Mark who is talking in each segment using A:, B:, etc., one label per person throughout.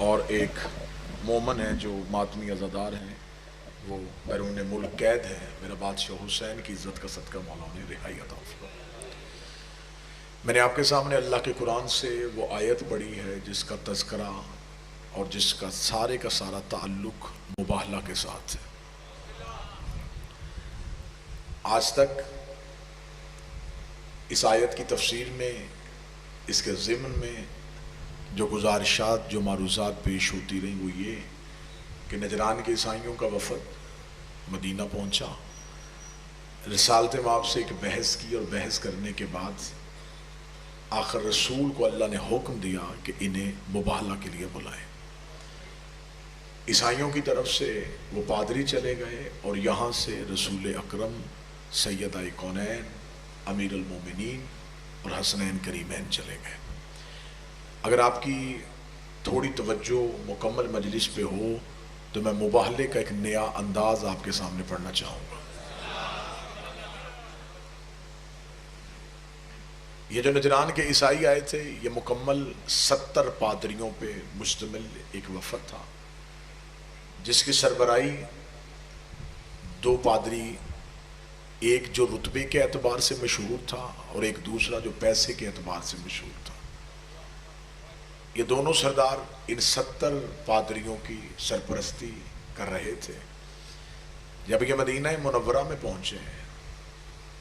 A: اور ایک مومن ہے جو ماتمی عزادار ہیں، وہ بیرون ملک قید ہے۔ میرا بادشاہ حسین کی عزت کا صدقہ مولا نے رہائی عطا فرمائے۔ میں نے آپ کے سامنے اللہ کے قرآن سے وہ آیت پڑھی ہے جس کا تذکرہ اور جس کا سارے کا سارا تعلق مباہلہ کے ساتھ ہے۔ آج تک اس آیت کی تفسیر میں، اس کے ضمن میں جو گزارشات، جو معروضات پیش ہوتی رہیں وہ یہ کہ نجران کے عیسائیوں کا وفد مدینہ پہنچا، رسالت مآب سے ایک بحث کی، اور بحث کرنے کے بعد آخر رسول کو اللہ نے حکم دیا کہ انہیں مباہلہ کے لیے بلائیں۔ عیسائیوں کی طرف سے وہ پادری چلے گئے اور یہاں سے رسول اکرم سیدہ کونین امیر المومنین اور حسنین کریمین چلے گئے۔ اگر آپ کی تھوڑی توجہ مکمل مجلس پہ ہو تو میں مباہلے کا ایک نیا انداز آپ کے سامنے پڑھنا چاہوں گا۔ یہ جو نجران کے عیسائی آئے تھے، یہ مکمل 70 پادریوں پہ مشتمل ایک وفد تھا، جس کی سربراہی 2 پادری، ایک جو رتبے کے اعتبار سے مشہور تھا اور ایک دوسرا جو پیسے کے اعتبار سے مشہور تھا۔ یہ دونوں سردار ان 70 پادریوں کی سرپرستی کر رہے تھے۔ جب یہ مدینہ منورہ میں پہنچے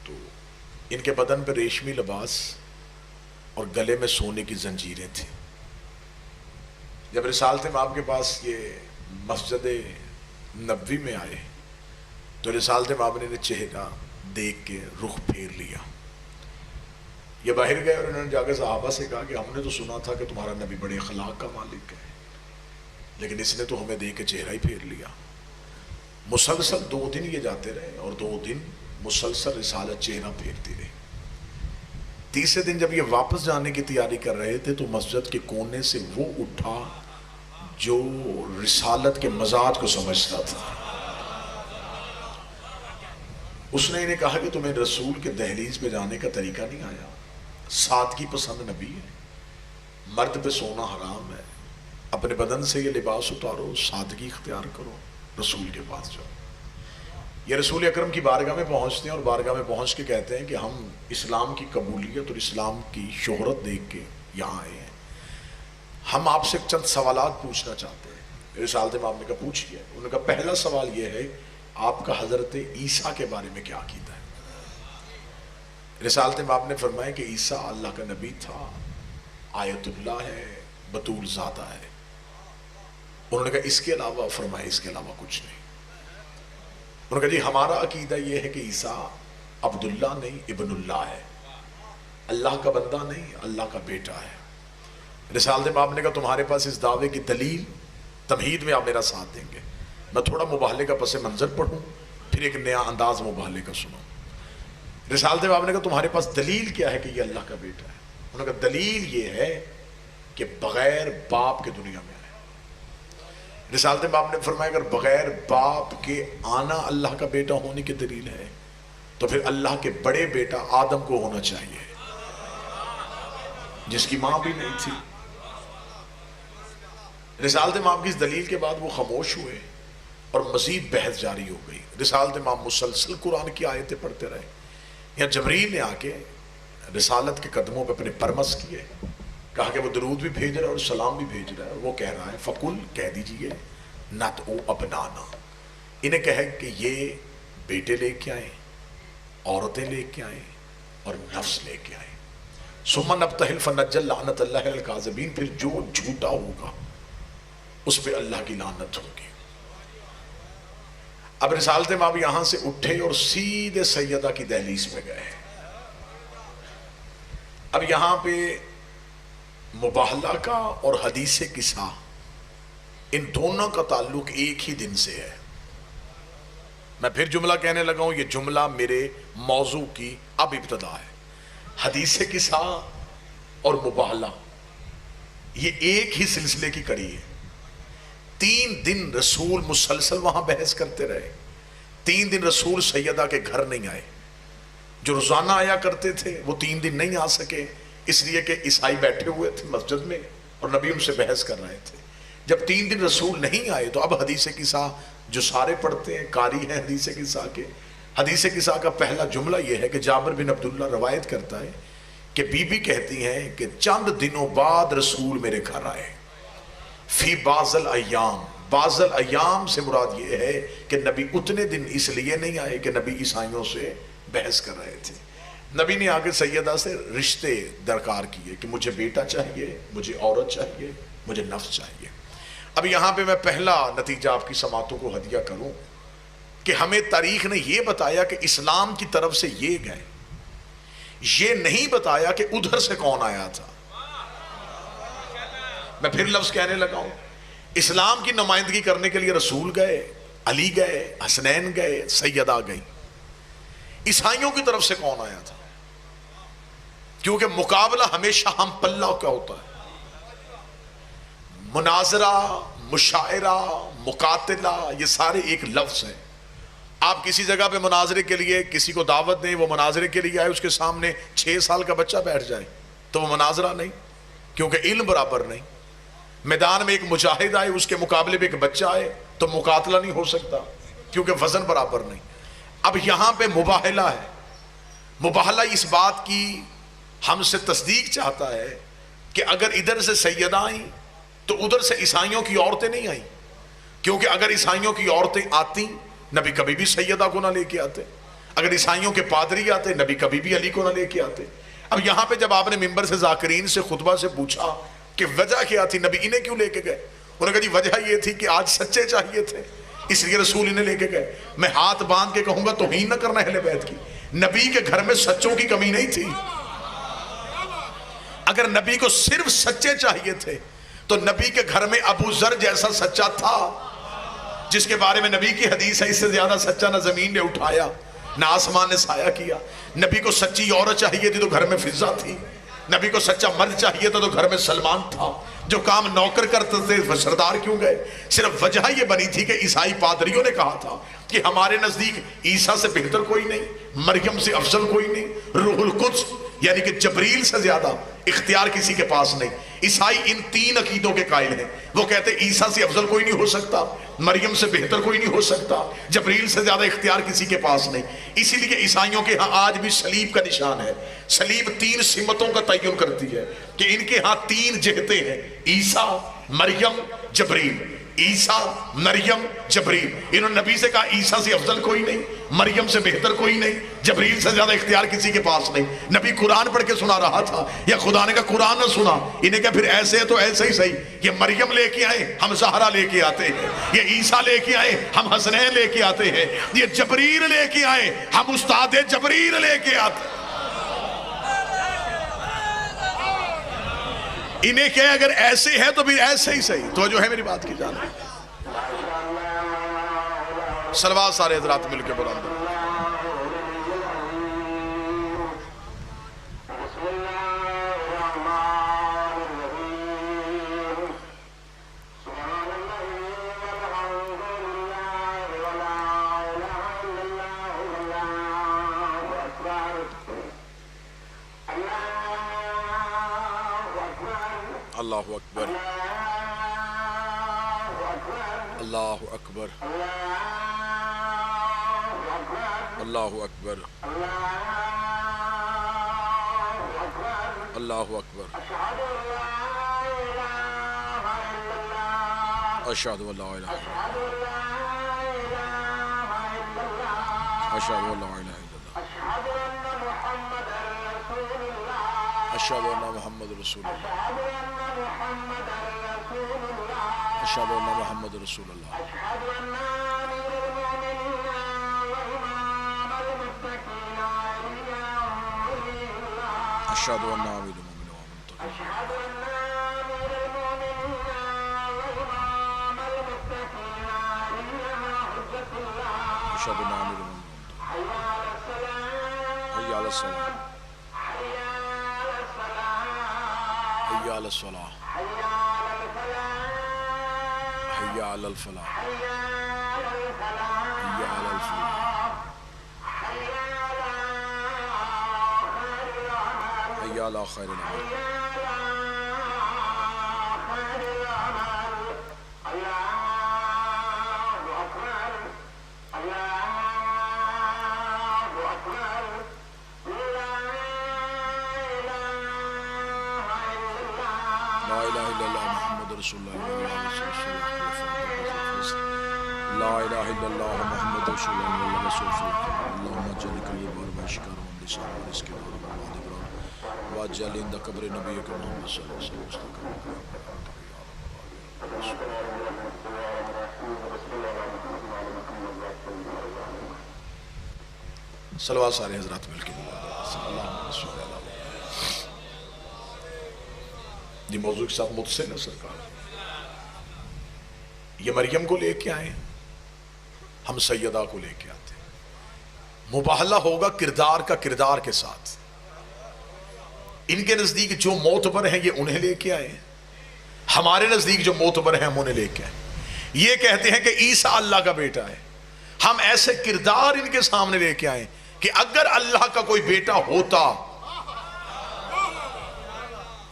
A: تو ان کے بدن پہ ریشمی لباس اور گلے میں سونے کی زنجیریں تھیں۔ جب رسالت مآب کے پاس یہ مسجد نبوی میں آئے تو رسالت مآب نے چہرہ دیکھ کے رخ پھیر لیا۔ یہ باہر گئے اور انہوں نے جا کے صحابہ سے کہا کہ ہم نے تو سنا تھا کہ تمہارا نبی بڑے اخلاق کا مالک ہے، لیکن اس نے تو ہمیں دیکھ کے چہرہ ہی پھیر لیا۔ مسلسل 2 دن یہ جاتے رہے اور 2 دن مسلسل رسالت چہرہ پھیرتی رہی۔ تیسرے دن جب یہ واپس جانے کی تیاری کر رہے تھے تو مسجد کے کونے سے وہ اٹھا جو رسالت کے مزاج کو سمجھتا تھا۔ اس نے انہیں کہا کہ تمہیں رسول کے دہلیز پہ جانے کا طریقہ نہیں آیا؟ سادگی پسند نبی ہے، مرد پہ سونا حرام ہے، اپنے بدن سے یہ لباس اتارو، سادگی اختیار کرو، رسول کے پاس جاؤ۔ یہ رسول اکرم کی بارگاہ میں پہنچتے ہیں اور بارگاہ میں پہنچ کے کہتے ہیں کہ ہم اسلام کی قبولیت اور اسلام کی شہرت دیکھ کے یہاں آئے ہیں، ہم آپ سے چند سوالات پوچھنا چاہتے ہیں۔ رسالت مآب نے کہا پوچھئے۔ انہوں نے کہا پہلا سوال یہ ہے آپ کا حضرت عیسیٰ کے بارے میں کیا عقیدہ ہے؟ رسالت مآب نے فرمایا کہ عیسیٰ اللہ کا نبی تھا، آیت اللہ ہے، بطول زادہ ہے۔ انہوں نے کہا اس کے علاوہ؟ فرمایا اس کے علاوہ کچھ نہیں۔ انہوں نے کہا جی ہمارا عقیدہ یہ ہے کہ عیسیٰ عبداللہ نہیں ابن اللہ ہے، اللہ کا بندہ نہیں اللہ کا بیٹا ہے۔ رسالت مآب نے کہا تمہارے پاس اس دعوے کی دلیل؟ تمہید میں آپ میرا ساتھ دیں گے؟ میں تھوڑا مباہلے کا پس منظر پڑھوں پھر ایک نیا انداز مباہلے کا سنوں۔ رسالت مآب نے کہا تمہارے پاس دلیل کیا ہے کہ یہ اللہ کا بیٹا ہے؟ انہوں نے کہا دلیل یہ ہے کہ بغیر باپ کے دنیا میں آئے۔ رسالت مآب نے فرمایا اگر بغیر باپ کے آنا اللہ کا بیٹا ہونے کی دلیل ہے تو پھر اللہ کے بڑے بیٹا آدم کو ہونا چاہیے جس کی ماں بھی نہیں تھی۔ رسالت مآب کی اس دلیل کے بعد وہ خاموش ہوئے اور مزید بحث جاری ہو گئی۔ رسالت مآب مسلسل قرآن کی آیتیں پڑھتے رہے۔ یہاں جبریل نے آ کے رسالت کے قدموں پہ اپنے پرمس کیے، کہا کہ وہ درود بھی بھیج رہا ہے اور سلام بھی بھیج رہا ہے، وہ کہہ رہا ہے فقل کہہ دیجئے نَدْعُ ابنانا، انہیں کہے کہ یہ بیٹے لے کے آئیں، عورتیں لے کے آئیں اور نفس لے کے آئیں، ثُمَّ نَبْتَهِلْ فَنَجَّلْ لَعْنَةَ اللَّهِ الْكَاذِبِينَ، پھر جو جھوٹا ہوگا اس پہ اللہ کی لعنت ہوگی۔ اب رسالت مآب یہاں سے اٹھے اور سیدھے سیدہ کی دہلیز پہ گئے۔ اب یہاں پہ مباہلہ کا اور حدیث قصہ ان دونوں کا تعلق ایک ہی دن سے ہے۔ میں پھر جملہ کہنے لگا ہوں، یہ جملہ میرے موضوع کی اب ابتدا ہے۔ حدیث قصہ اور مباہلہ یہ ایک ہی سلسلے کی کڑی ہے۔ 3 دن رسول مسلسل وہاں بحث کرتے رہے۔ 3 دن رسول سیدہ کے گھر نہیں آئے۔ جو روزانہ آیا کرتے تھے وہ 3 دن نہیں آ سکے، اس لیے کہ عیسائی بیٹھے ہوئے تھے مسجد میں اور نبی ان سے بحث کر رہے تھے۔ جب 3 دن رسول نہیں آئے تو اب حدیث قصہ جو سارے پڑھتے ہیں، قاری ہیں حدیث قصہ کے، حدیث قصہ کا پہلا جملہ یہ ہے کہ جابر بن عبداللہ روایت کرتا ہے کہ بی بی کہتی ہیں کہ چند دنوں بعد رسول میرے گھر آئے، فی بعض الایام، بعض الایام سے مراد یہ ہے کہ نبی اتنے دن اس لیے نہیں آئے کہ نبی عیسائیوں سے بحث کر رہے تھے. نبی نے آگے سیدہ سے رشتے درکار کیے کہ مجھے بیٹا چاہیے، مجھے عورت چاہیے، مجھے نفس چاہیے. اب یہاں پہ میں پہلا نتیجہ آپ کی سماعتوں کو ہدیہ کروں کہ ہمیں تاریخ نے یہ بتایا کہ اسلام کی طرف سے یہ گئے، یہ نہیں بتایا کہ ادھر سے کون آیا تھا. میں پھر لفظ کہنے لگا ہوں، اسلام کی نمائندگی کرنے کے لیے رسول گئے، علی گئے، حسنین گئے، سیدہ گئی. عیسائیوں کی طرف سے کون آیا تھا؟ کیونکہ مقابلہ ہمیشہ ہم پلہ کا ہوتا ہے. مناظرہ، مشاعرہ، مقاتلہ، یہ سارے ایک لفظ ہیں. آپ کسی جگہ پہ مناظرے کے لیے کسی کو دعوت دیں، وہ مناظرے کے لیے آئے، اس کے سامنے 6 سال کا بچہ بیٹھ جائے تو وہ مناظرہ نہیں، کیونکہ علم برابر نہیں. میدان میں ایک مجاہد آئے، اس کے مقابلے میں ایک بچہ آئے تو مقاتلہ نہیں ہو سکتا، کیونکہ وزن برابر نہیں. اب یہاں پہ مباہلہ ہے. مباہلہ اس بات کی ہم سے تصدیق چاہتا ہے کہ اگر ادھر سے سیدہ آئیں تو ادھر سے عیسائیوں کی عورتیں نہیں آئیں، کیونکہ اگر عیسائیوں کی عورتیں آتی نبی کبھی بھی سیدہ کو نہ لے کے آتے، اگر عیسائیوں کے پادری آتے نبی کبھی بھی علی کو نہ لے کے آتے. اب یہاں پہ جب آپ نے ممبر سے ذاکرین سے خطبہ سے پوچھا کہ وجہ کیا تھی، نبی انہیں کیوں لے کے گئے، انہوں نے کہا جی وجہ یہ تھی کہ آج سچے چاہیے تھے اس لیے رسول انہیں لے کے گئے. میں ہاتھ باندھ کے کہوں گا توہین نہ کرنا اہل بیت کی، نبی کے گھر میں سچوں کی کمی نہیں تھی. اگر نبی کو صرف سچے چاہیے تھے تو نبی کے گھر میں ابو ذر جیسا سچا تھا، جس کے بارے میں نبی کی حدیث ہے اس سے زیادہ سچا نہ زمین نے اٹھایا نہ آسمان نے سایہ کیا. نبی کو سچی عورت چاہیے تھی تو گھر میں فضہ تھی، نبی کو سچا مرد چاہیے تھا تو گھر میں سلمان تھا. جو کام نوکر کرتے تھے وہ سردار کیوں گئے؟ صرف وجہ یہ بنی تھی کہ عیسائی پادریوں نے کہا تھا کہ ہمارے نزدیک عیسیٰ سے بہتر کوئی نہیں، مریم سے افضل کوئی نہیں، روح القدس یعنی کہ جبریل سے زیادہ اختیار کسی کے پاس نہیں. عیسائی ان 3 عقیدوں کے قائل ہیں. وہ کہتے ہیں عیسیٰ سے افضل کوئی نہیں ہو سکتا، مریم سے بہتر کوئی نہیں ہو سکتا، جبریل سے زیادہ اختیار کسی کے پاس نہیں. اسی لیے عیسائیوں کے ہاں آج بھی صلیب کا نشان ہے. صلیب 3 سمتوں کا تعین کرتی ہے کہ ان کے ہاں 3 جہتیں ہیں، عیسیٰ، مریم، جبریل. عیسیٰ، مریم، جبریل. انہوں نے نبی سے کہا عیسیٰ سے افضل کوئی نہیں، مریم سے بہتر کوئی نہیں، جبریل سے زیادہ اختیار کسی کے پاس نہیں. نبی قرآن پڑھ کے سنا رہا تھا یا خدا نے کہا قرآن نہ سنا؟ انہیں کہا پھر ایسے ہے تو ایسے ہی صحیح. یہ مریم لے کے آئے ہم زہرا لے کے آتے ہیں، یہ عیسیٰ لے کے آئے ہم حسنین لے کے آتے ہیں، یہ جبریل لے کے آئے ہم استاد جبریل لے کے آتے ہیں. انہیں کہ اگر ایسے ہے تو بھی ایسے ہی صحیح. تو جو ہے میری بات کی جانا صلوات سارے حضرات مل کے بلند. اللہ اکبر، اللہ اکبر، اللہ اکبر، اللہ اکبر. اشہد ان لا الہ الا اللہ، اشہد ان لا الہ الا اللہ، اشہد ان محمد رسول اللہ، اشہد ان محمد رسول اللہ. اشہد ان امیر المومنین والمتقین، اشہد ان امیر المومنین. حی علی الصلاۃ، حی علی الصلاۃ، حی علی الفلاح، حی علی الفلاح، حی علی خیر العمل. رسول اللہ لا الہ الا اللہ محمد رسول اللہ رسول اللہم جل کلی بار بشکر من لسان و رزق و واجعل عند قبر نبی کا محمد صلی اللہ علیہ وسلم صلوات سارے حضرات مل کے صلی اللہ علیہ وسلم. یہ موضوع کے ساتھ متصل ہے سرکار. یہ مریم کو لے کے آئے, ہم سیدہ کو لے کے آتے. مباہلہ ہوگا کردار کا کردار کے ساتھ. ان کے نزدیک جو معتبر ہیں یہ انہیں لے کے آئے, ہمارے نزدیک جو معتبر ہیں ہم انہیں لے کے آئے. یہ کہتے ہیں کہ عیسیٰ اللہ کا بیٹا ہے, ہم ایسے کردار ان کے سامنے لے کے آئے کہ اگر اللہ کا کوئی بیٹا ہوتا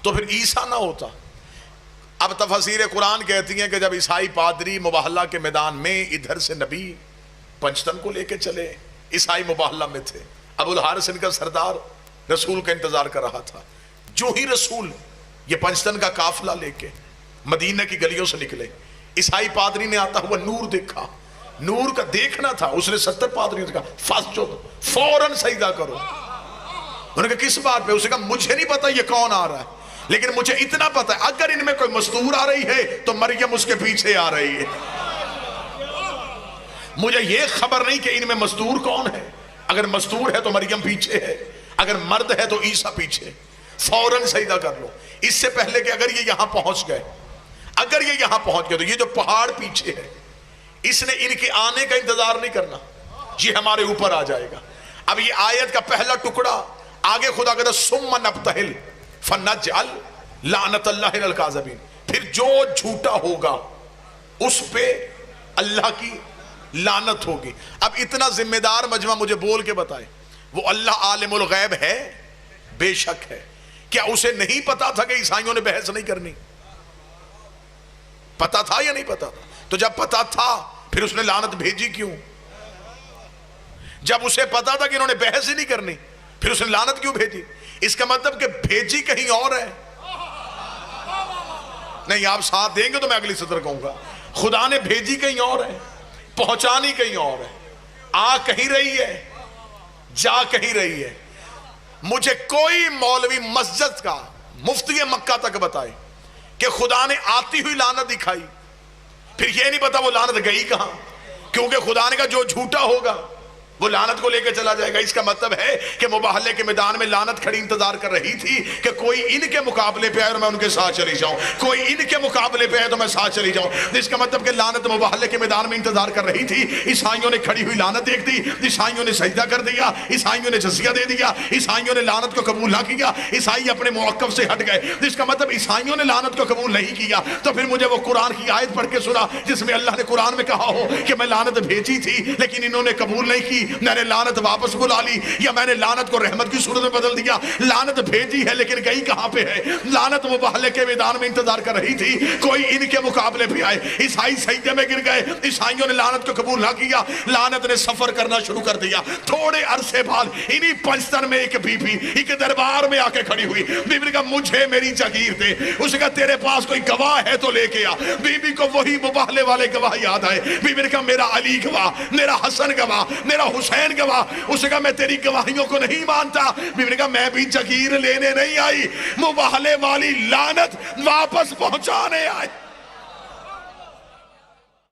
A: تو پھر عیسیٰ نہ ہوتا. اب تفسیر قرآن کہتی ہیں کہ جب عیسائی پادری مباہلہ کے میدان میں ادھر سے نبی پنجتن کو لے کے چلے, عیسائی مباہلہ میں تھے, ابو الحارث ان کا سردار رسول کا انتظار کر رہا تھا. جو ہی رسول یہ پنجتن کا قافلہ لے کے مدینہ کی گلیوں سے نکلے, عیسائی پادری نے آتا ہوا نور دیکھا. نور کا دیکھنا تھا, اس نے 70 پادریوں سے کہا فاسجد, فوراً سجدہ کرو. انہوں نے کہا کس بات پہ؟ اس نے کہا مجھے نہیں پتا یہ کون آ رہا ہے, لیکن مجھے اتنا پتا ہے اگر ان میں کوئی مستور آ رہی ہے تو مریم اس کے پیچھے آ رہی ہے. مجھے یہ خبر نہیں کہ ان میں مستور کون ہے, اگر مستور ہے تو مریم پیچھے ہے, اگر مرد ہے تو عیسیٰ پیچھے. فوراً سجدہ کر لو. اس سے پہلے کہ اگر یہ یہاں پہنچ گئے, اگر یہ یہاں پہنچ گئے تو یہ جو پہاڑ پیچھے ہے اس نے ان کے آنے کا انتظار نہیں کرنا, یہ ہمارے اوپر آ جائے گا. اب یہ آیت کا پہلا ٹکڑا آگے خدا کہتا ثم نبتہل فنجعل لعنت اللہ علی الکاذبین, پھر جو جھوٹا ہوگا اس پہ اللہ کی لعنت ہوگی. اب اتنا ذمہ دار مجمع مجھے بول کے بتائے, وہ اللہ عالم الغیب ہے؟ بے شک ہے. کیا اسے نہیں پتا تھا کہ عیسائیوں نے بحث نہیں کرنی؟ پتا تھا یا نہیں پتا تھا؟ تو جب پتا تھا پھر اس نے لعنت بھیجی کیوں؟ جب اسے پتا تھا کہ انہوں نے بحث ہی نہیں کرنی پھر اس نے لعنت کیوں بھیجی؟ اس کا مطلب کہ بھیجی کہیں اور ہے. نہیں, آپ ساتھ دیں گے تو میں اگلی سطر کہوں گا. خدا نے بھیجی کہیں اور ہے, پہنچانی کہیں اور ہے, آ کہیں رہی ہے, جا کہیں رہی ہے. مجھے کوئی مولوی مسجد کا مفتی مکہ تک بتائے کہ خدا نے آتی ہوئی لعنت دکھائی, پھر یہ نہیں پتا وہ لعنت گئی کہاں, کیونکہ خدا نے کہا جو جھوٹا ہوگا وہ لعنت کو لے کے چلا جائے گا. اس کا مطلب ہے کہ مباہلے کے میدان میں لعنت کھڑی انتظار کر رہی تھی کہ کوئی ان کے مقابلے پہ آئے اور میں ان کے ساتھ چلی جاؤں, کوئی ان کے مقابلے پہ آئے تو میں ساتھ چلی جاؤں. اس کا مطلب کہ لعنت مباہلے کے میدان میں انتظار کر رہی تھی. عیسائیوں نے کھڑی ہوئی لعنت دیکھ دی, عیسائیوں نے سجدہ کر دیا, عیسائیوں نے جزیہ دے دیا, عیسائیوں نے لعنت کو قبول نہ کیا, عیسائی اپنے موقف سے ہٹ گئے. اس کا مطلب عیسائیوں نے لعنت کو قبول نہیں کیا. تو پھر مجھے وہ قرآن کی آیت پڑھ کے سنا جس میں اللہ نے قرآن میں کہا ہو کہ میں لعنت بھیجی تھی لیکن انہوں نے قبول نہیں کی, میں نے لعنت واپس بلا لی, یا میں نے لعنت کو رحمت کی صورت میں بدل دیا. لعنت بھیجی ہے لیکن گئی کہاں پہ ہے؟ لعنت مباہلے کے میدان میں انتظار کر رہی تھی, کوئی ان کے مقابلے پہ آئے, عیسائی سجدے میں گر گئے, عیسائیوں نے لعنت کو قبول نہ کیا, لعنت نے سفر کرنا شروع کر دیا. تھوڑے عرصے بعد انہی پنجتن میں ایک بی بی ایک دربار میں آ کے کھڑی ہوئی. بی بی نے کہا مجھے میری جگیر دے. اس نے کہا تیرے پاس کوئی گواہ ہے تو لے کے آ. بی بی کو وہی مباہلے والے گواہ یاد آئے. بی بی نے کہا میرا علی گواہ, میرا حسن گواہ, میرا حسین گواہ. اس نے کہا میں تیری گواہیوں کو نہیں مانتا. بی بی نے کہا میں بھی جگیر لینے نہیں آئی, مباہلے والی لعنت واپس پہنچانے آئی.